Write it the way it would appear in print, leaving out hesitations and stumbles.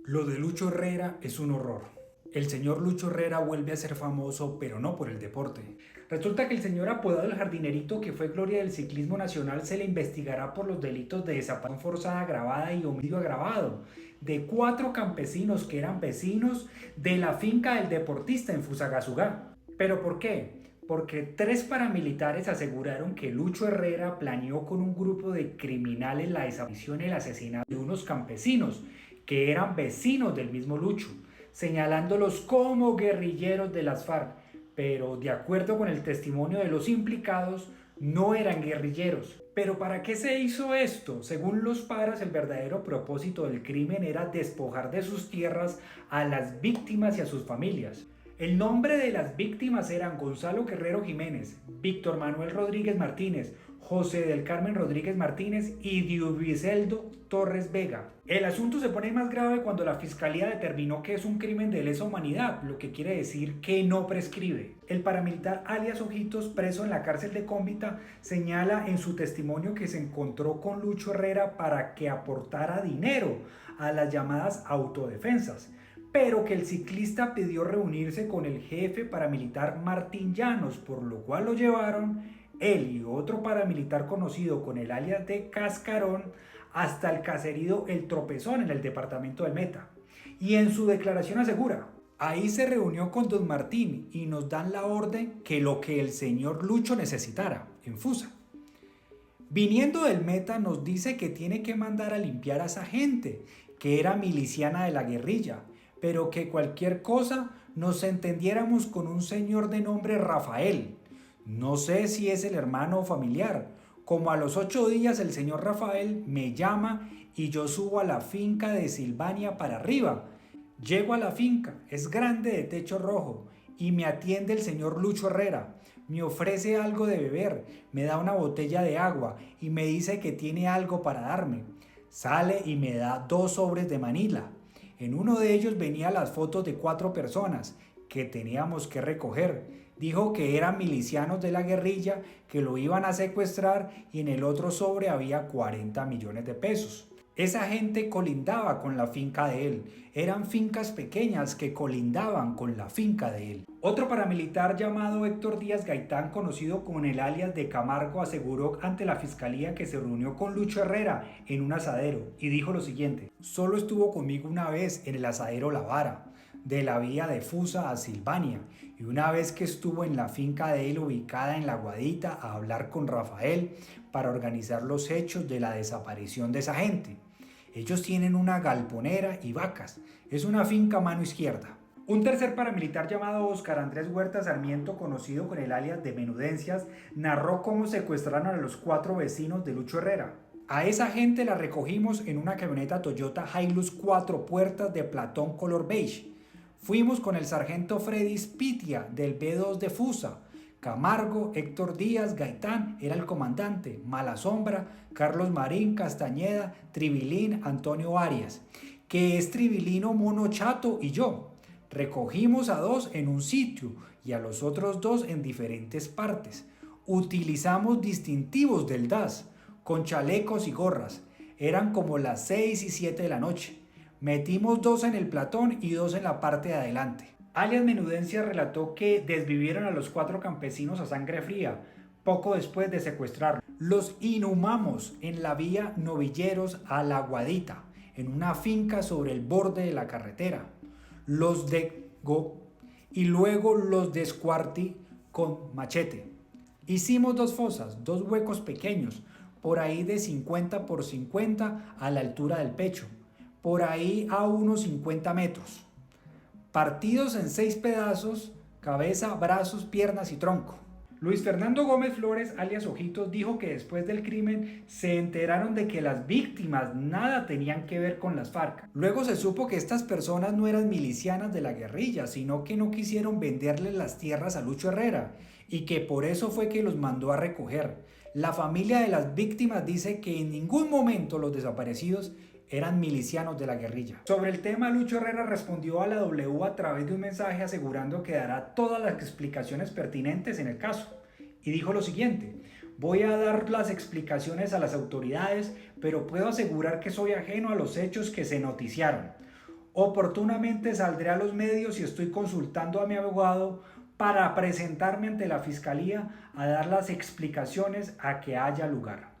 Lo de Lucho Herrera es un horror. El señor Lucho Herrera vuelve a ser famoso, pero no por el deporte. Resulta que el señor apodado El Jardinerito, que fue gloria del ciclismo nacional, se le investigará por los delitos de desaparición forzada agravada y homicidio agravado de 4 campesinos que eran vecinos de la finca del deportista en Fusagasugá. ¿Pero por qué? Porque 3 paramilitares aseguraron que Lucho Herrera planeó con un grupo de criminales la desaparición y el asesinato de unos campesinos que eran vecinos del mismo Lucho, señalándolos como guerrilleros de las FARC, pero de acuerdo con el testimonio de los implicados, no eran guerrilleros. ¿Pero para qué se hizo esto? Según los paras, el verdadero propósito del crimen era despojar de sus tierras a las víctimas y a sus familias. El nombre de las víctimas eran Gonzalo Guerrero Jiménez, Víctor Manuel Rodríguez Martínez, José del Carmen Rodríguez Martínez y Diubiceldo Torres Vega. El asunto se pone más grave cuando la fiscalía determinó que es un crimen de lesa humanidad, lo que quiere decir que no prescribe. El paramilitar alias Ojitos, preso en la cárcel de Cómbita, señala en su testimonio que se encontró con Lucho Herrera para que aportara dinero a las llamadas autodefensas, pero que el ciclista pidió reunirse con el jefe paramilitar Martín Llanos, por lo cual lo llevaron él y otro paramilitar conocido con el alias de Cascarón hasta el caserío El Tropezón en el departamento del Meta. Y en su declaración asegura: ahí se reunió con don Martín y nos dan la orden que lo que el señor Lucho necesitara, en Fusa. Viniendo del Meta nos dice que tiene que mandar a limpiar a esa gente, que era miliciana de la guerrilla, pero que cualquier cosa nos entendiéramos con un señor de nombre Rafael. No sé si es el hermano o familiar. Como a los 8 días el señor Rafael me llama y yo subo a la finca de Silvania para arriba. Llego a la finca, es grande de techo rojo, y me atiende el señor Lucho Herrera. Me ofrece algo de beber, me da una botella de agua y me dice que tiene algo para darme. Sale y me da 2 sobres de Manila. En uno de ellos venían las fotos de 4 personas que teníamos que recoger. Dijo que eran milicianos de la guerrilla, que lo iban a secuestrar, y en el otro sobre había 40 millones de pesos. Esa gente colindaba con la finca de él. Eran fincas pequeñas que colindaban con la finca de él. Otro paramilitar llamado Héctor Díaz Gaitán, conocido con el alias de Camargo, aseguró ante la fiscalía que se reunió con Lucho Herrera en un asadero y dijo lo siguiente: solo estuvo conmigo una vez en el asadero La Vara, de la vía de Fusa a Silvania, y una vez que estuvo en la finca de él ubicada en La Guadita a hablar con Rafael para organizar los hechos de la desaparición de esa gente. Ellos tienen una galponera y vacas. Es una finca a mano izquierda. Un tercer paramilitar llamado Óscar Andrés Huerta Sarmiento, conocido con el alias de Menudencias, narró cómo secuestraron a los 4 vecinos de Lucho Herrera. A esa gente la recogimos en una camioneta Toyota Hilux 4 puertas de platón color beige. Fuimos con el sargento Freddy Spitia del B2 de Fusa. Camargo, Héctor Díaz Gaitán era el comandante, Malasombra, Carlos Marín Castañeda, Tribilín, Antonio Arias, que es Tribilino Mono Chato y yo. Recogimos a 2 en un sitio y a los otros 2 en diferentes partes. Utilizamos distintivos del DAS, con chalecos y gorras. Eran como las 6 y 7 de la noche. Metimos 2 en el platón y 2 en la parte de adelante. Alias Menudencia relató que desvivieron a los 4 campesinos a sangre fría, poco después de secuestrarlos. Los inhumamos en la vía Novilleros a La Guadita, en una finca sobre el borde de la carretera. Los degó y luego los descuartí con machete. Hicimos 2 fosas, 2 huecos pequeños, por ahí de 50 por 50 a la altura del pecho, por ahí a unos 50 metros. Partidos en 6 pedazos, cabeza, brazos, piernas y tronco. Luis Fernando Gómez Flores, alias Ojitos, dijo que después del crimen se enteraron de que las víctimas nada tenían que ver con las FARC. Luego se supo que estas personas no eran milicianas de la guerrilla, sino que no quisieron venderle las tierras a Lucho Herrera y que por eso fue que los mandó a recoger. La familia de las víctimas dice que en ningún momento los desaparecidos eran milicianos de la guerrilla. Sobre el tema, Lucho Herrera respondió a la W a través de un mensaje asegurando que dará todas las explicaciones pertinentes en el caso. Y dijo lo siguiente: voy a dar las explicaciones a las autoridades, pero puedo asegurar que soy ajeno a los hechos que se noticiaron. Oportunamente saldré a los medios y estoy consultando a mi abogado para presentarme ante la fiscalía a dar las explicaciones a que haya lugar.